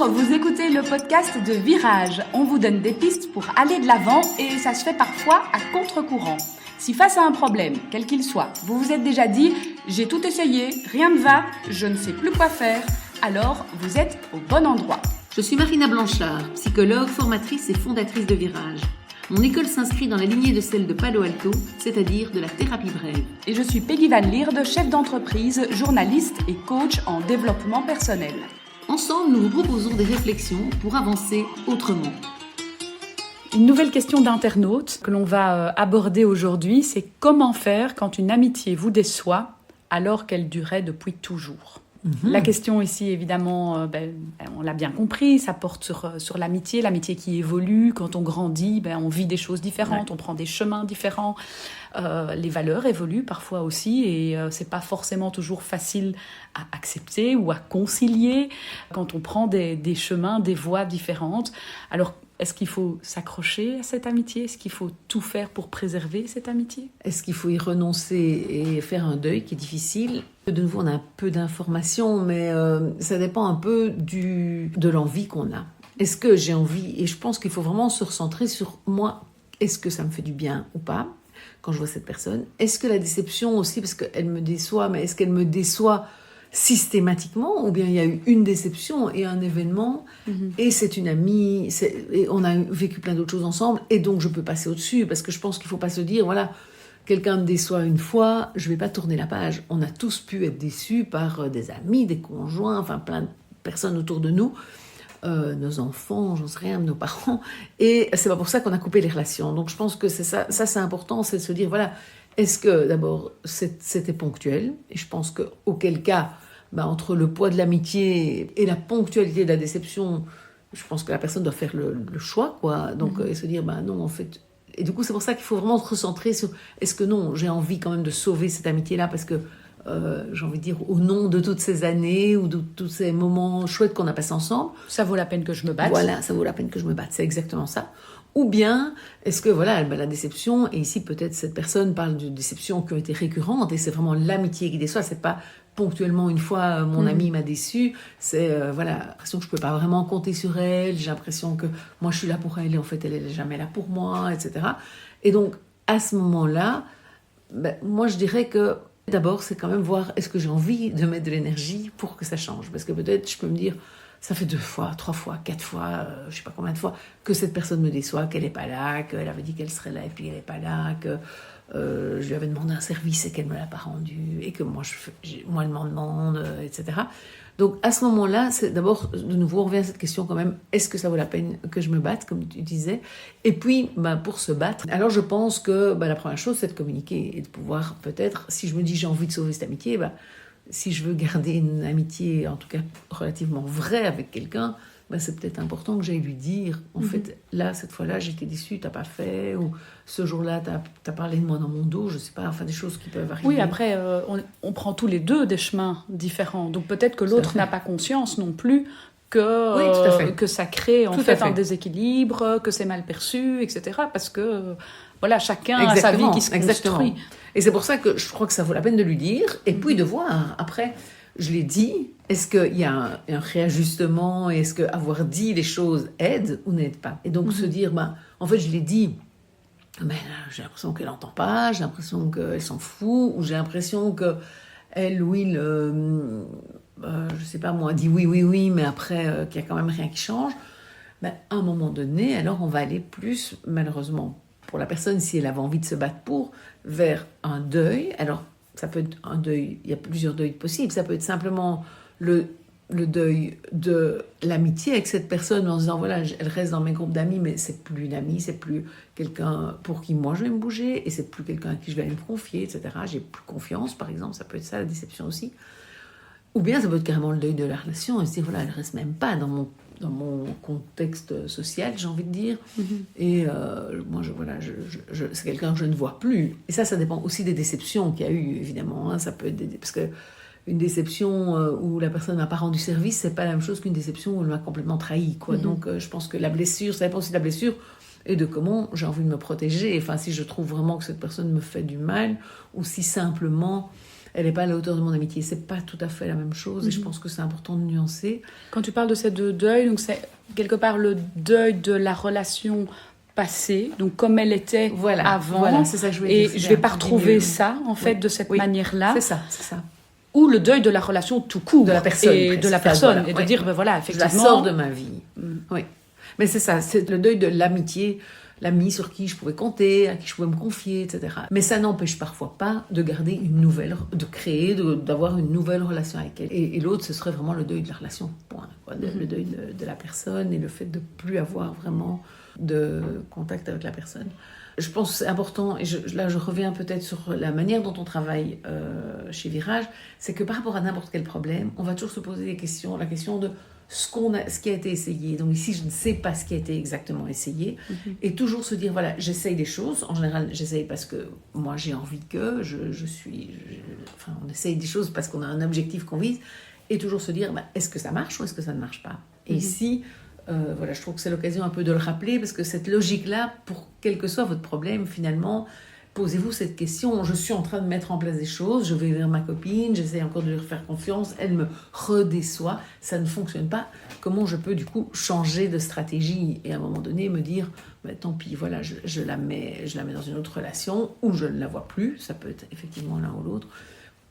Bonjour, vous écoutez le podcast de Virage. On vous donne des pistes pour aller de l'avant et ça se fait parfois à contre-courant. Si face à un problème, quel qu'il soit, vous vous êtes déjà dit « j'ai tout essayé, rien ne va, je ne sais plus quoi faire », alors vous êtes au bon endroit. Je suis Marina Blanchard, psychologue, formatrice et fondatrice de Virage. Mon école s'inscrit dans la lignée de celle de Palo Alto, c'est-à-dire de la thérapie brève. Et je suis Peggy Van Lierde, chef d'entreprise, journaliste et coach en développement personnel. Ensemble, nous vous proposons des réflexions pour avancer autrement. Une nouvelle question d'internaute que l'on va aborder aujourd'hui, c'est comment faire quand une amitié vous déçoit alors qu'elle durait depuis toujours. La question ici, évidemment, on l'a bien compris, ça porte sur l'amitié qui évolue. Quand on grandit, on vit des choses différentes, on prend des chemins différents. Les valeurs évoluent parfois aussi et c'est pas forcément toujours facile à accepter ou à concilier quand on prend des chemins, des voies différentes. Alors, est-ce qu'il faut s'accrocher à cette amitié ? Est-ce qu'il faut tout faire pour préserver cette amitié ? Est-ce qu'il faut y renoncer et faire un deuil qui est difficile ? De nouveau, on a un peu d'informations, mais ça dépend un peu de l'envie qu'on a. Est-ce que j'ai envie ? Et je pense qu'il faut vraiment se recentrer sur moi. Est-ce que ça me fait du bien ou pas quand je vois cette personne ? Est-ce que la déception aussi, parce qu'elle me déçoit, mais est-ce qu'elle me déçoit systématiquement, ou bien il y a eu une déception et un événement, et c'est une amie, et on a vécu plein d'autres choses ensemble, et donc je peux passer au-dessus, parce que je pense qu'il ne faut pas se dire, voilà, quelqu'un me déçoit une fois, je ne vais pas tourner la page. On a tous pu être déçus par des amis, des conjoints, enfin plein de personnes autour de nous, nos enfants, j'en sais rien, nos parents, et c'est pas pour ça qu'on a coupé les relations. Donc je pense que c'est ça c'est important, c'est de se dire, voilà, est-ce que, d'abord, c'était ponctuel ? Et je pense qu'auquel cas, entre le poids de l'amitié et la ponctualité de la déception, je pense que la personne doit faire le choix, quoi. Donc, et se dire, non, en fait... Et du coup, c'est pour ça qu'il faut vraiment se recentrer sur, est-ce que non, j'ai envie quand même de sauver cette amitié-là, parce que, j'ai envie de dire, au nom de toutes ces années, ou de tous ces moments chouettes qu'on a passés ensemble... Ça vaut la peine que je me batte. Voilà, ça vaut la peine que je me batte, c'est exactement ça. Ou bien, est-ce que, voilà, la déception, et ici peut-être cette personne parle de déceptions qui ont été récurrentes, et c'est vraiment l'amitié qui déçoit, c'est pas ponctuellement une fois mon ami m'a déçu, c'est, l'impression que je peux pas vraiment compter sur elle, j'ai l'impression que moi je suis là pour elle, et en fait elle est jamais là pour moi, etc. Et donc, à ce moment-là, moi je dirais que, d'abord, c'est quand même voir, est-ce que j'ai envie de mettre de l'énergie pour que ça change ? Parce que peut-être, je peux me dire... Ça fait 2 fois, 3 fois, 4 fois, je ne sais pas combien de fois, que cette personne me déçoit, qu'elle n'est pas là, qu'elle avait dit qu'elle serait là et puis elle n'est pas là, que je lui avais demandé un service et qu'elle ne me l'a pas rendu, et que moi elle m'en demande, etc. Donc à ce moment-là, c'est d'abord, de nouveau, on revient à cette question quand même, est-ce que ça vaut la peine que je me batte, comme tu disais ? Et puis, pour se battre, alors je pense que la première chose, c'est de communiquer et de pouvoir peut-être, si je me dis j'ai envie de sauver cette amitié, si je veux garder une amitié, en tout cas relativement vraie avec quelqu'un, c'est peut-être important que j'aille lui dire, en fait, là, cette fois-là, j'étais déçue, t'as pas fait, ou ce jour-là, t'as parlé de moi dans mon dos, je sais pas, enfin des choses qui peuvent arriver. Oui, après, on prend tous les deux des chemins différents, donc peut-être que l'autre n'a pas conscience non plus que ça crée en fait un déséquilibre, que c'est mal perçu, etc. Parce que, chacun a sa vie qui se construit. Exactement. Et c'est pour ça que je crois que ça vaut la peine de lui dire, et puis de voir. Après, je l'ai dit, est-ce qu'il y a un réajustement, et est-ce qu'avoir dit les choses aide ou n'aide pas ? Et donc se dire, en fait, je l'ai dit, mais j'ai l'impression qu'elle n'entend pas, j'ai l'impression qu'elle s'en fout, ou j'ai l'impression qu'elle ou il, je sais pas moi, dit oui, mais après, qu'il n'y a quand même rien qui change. À un moment donné, alors on va aller plus, malheureusement, pour la personne, si elle avait envie de se battre vers un deuil. Alors, ça peut être un deuil, il y a plusieurs deuils possibles. Ça peut être simplement le deuil de l'amitié avec cette personne en se disant, voilà, elle reste dans mes groupes d'amis, mais c'est plus une amie, c'est plus quelqu'un pour qui moi je vais me bouger, et c'est plus quelqu'un à qui je vais aller me confier, etc. J'ai plus confiance, par exemple, ça peut être ça, la déception aussi. Ou bien ça peut être carrément le deuil de la relation, et se dire, voilà, elle reste même pas dans mon contexte social, j'ai envie de dire. Et moi, c'est quelqu'un que je ne vois plus. Et ça dépend aussi des déceptions qu'il y a eu, évidemment. Ça peut être parce que une déception où la personne ne m'a pas rendu service, c'est pas la même chose qu'une déception où elle m'a complètement trahi, quoi. Donc, je pense que la blessure, ça dépend aussi de la blessure et de comment j'ai envie de me protéger. Enfin, si je trouve vraiment que cette personne me fait du mal, ou si simplement elle n'est pas à la hauteur de mon amitié. C'est pas tout à fait la même chose et je pense que c'est important de nuancer. Quand tu parles de ces deux deuils, donc c'est quelque part le deuil de la relation passée, donc comme elle était avant. Voilà, c'est ça que je voulais dire. Et je vais pas retrouver ça, en fait, de cette manière-là. C'est ça. Ou le deuil de la relation tout court. De la personne. Et de la personne. Et de dire, ben voilà, effectivement... Je la sors de ma vie. Oui. Mais c'est ça, c'est le deuil de l'amitié, l'ami sur qui je pouvais compter, à qui je pouvais me confier, etc. Mais ça n'empêche parfois pas de garder une nouvelle, de créer, d'avoir une nouvelle relation avec elle. Et l'autre, ce serait vraiment le deuil de la relation, point. Le deuil de la personne et le fait de ne plus avoir vraiment de contact avec la personne. Je pense que c'est important, et là je reviens peut-être sur la manière dont on travaille chez Virage, c'est que par rapport à n'importe quel problème, on va toujours se poser la question de ce qui a été essayé. Donc ici, je ne sais pas ce qui a été exactement essayé. Et toujours se dire, voilà, j'essaye des choses. En général, j'essaye parce que moi, j'ai envie que, on essaye des choses parce qu'on a un objectif qu'on vise. Et toujours se dire, est-ce que ça marche ou est-ce que ça ne marche pas? Et ici, je trouve que c'est l'occasion un peu de le rappeler parce que cette logique-là, pour quel que soit votre problème, finalement, posez-vous cette question. Je suis en train de mettre en place des choses, je vais vers ma copine, j'essaie encore de lui faire confiance, elle me redéçoit, ça ne fonctionne pas. Comment je peux du coup changer de stratégie et à un moment donné me dire, tant pis, voilà, je la mets dans une autre relation ou je ne la vois plus, ça peut être effectivement l'un ou l'autre,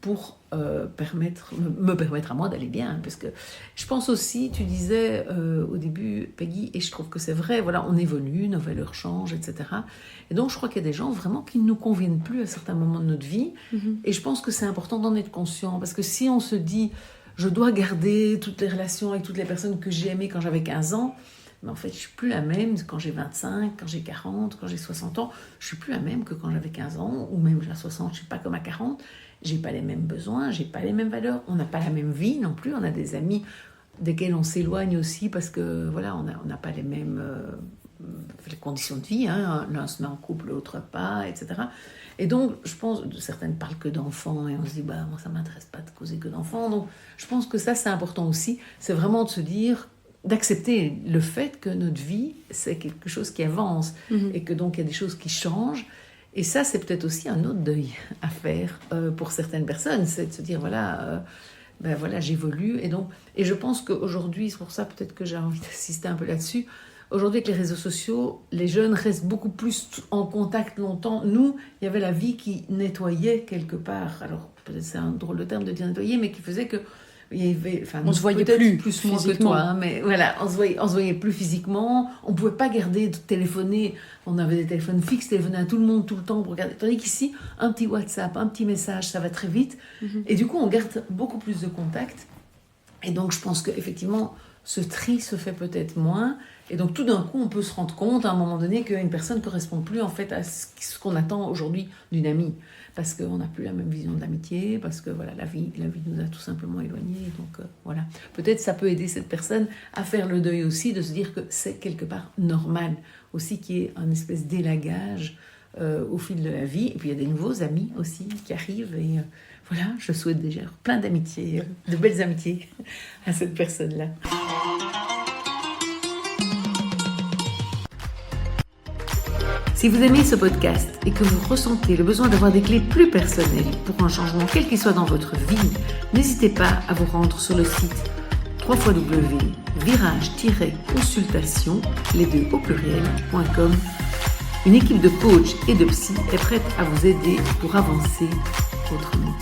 pour me permettre à moi d'aller bien. Parce que je pense aussi, tu disais au début, Peggy, et je trouve que c'est vrai, voilà, on évolue, nos valeurs changent, etc. Et donc je crois qu'il y a des gens vraiment qui ne nous conviennent plus à certains moments de notre vie. Et je pense que c'est important d'en être conscient. Parce que si on se dit, je dois garder toutes les relations avec toutes les personnes que j'ai aimées quand j'avais 15 ans, mais en fait, je ne suis plus la même quand j'ai 25, quand j'ai 40, quand j'ai 60 ans. Je ne suis plus la même que quand j'avais 15 ans, ou même à 60, je ne suis pas comme à 40. J'ai pas les mêmes besoins, j'ai pas les mêmes valeurs, on n'a pas la même vie non plus, on a des amis desquels on s'éloigne aussi parce que voilà, on n'a pas les mêmes les conditions de vie, hein. L'un se met en couple, l'autre pas, etc. Et donc, je pense, certains ne parlent que d'enfants et on se dit, moi ça m'intéresse pas de causer que d'enfants. Donc, je pense que ça c'est important aussi, c'est vraiment de se dire, d'accepter le fait que notre vie c'est quelque chose qui avance et que donc il y a des choses qui changent. Et ça, c'est peut-être aussi un autre deuil à faire pour certaines personnes, c'est de se dire, voilà, j'évolue. Et je pense qu'aujourd'hui, c'est pour ça peut-être que j'ai envie d'assister un peu là-dessus, aujourd'hui, avec les réseaux sociaux, les jeunes restent beaucoup plus en contact longtemps. Nous, il y avait la vie qui nettoyait quelque part. Alors, peut-être c'est un drôle de terme de dire nettoyer, mais qui faisait que on se voyait plus physiquement que toi, mais voilà, on se voyait plus physiquement, on pouvait pas garder de téléphoner, on avait des téléphones fixes, téléphoner à tout le monde tout le temps pour regarder, tandis qu'ici un petit WhatsApp, un petit message, ça va très vite et du coup on garde beaucoup plus de contacts et donc je pense qu'effectivement ce tri se fait peut-être moins et donc tout d'un coup on peut se rendre compte à un moment donné qu'une personne ne correspond plus en fait à ce qu'on attend aujourd'hui d'une amie. Parce qu'on n'a plus la même vision de l'amitié, parce que voilà, la vie nous a tout simplement éloignés. Donc voilà, peut-être ça peut aider cette personne à faire le deuil aussi, de se dire que c'est quelque part normal aussi qu'il y ait un espèce d'élagage au fil de la vie. Et puis il y a des nouveaux amis aussi qui arrivent et voilà, je souhaite déjà plein d'amitiés, de belles amitiés à cette personne-là. Si vous aimez ce podcast et que vous ressentez le besoin d'avoir des clés plus personnelles pour un changement quel qu'il soit dans votre vie, n'hésitez pas à vous rendre sur le site www.virage-consultation, les deux au pluriel.com. Une équipe de coachs et de psy est prête à vous aider pour avancer autrement.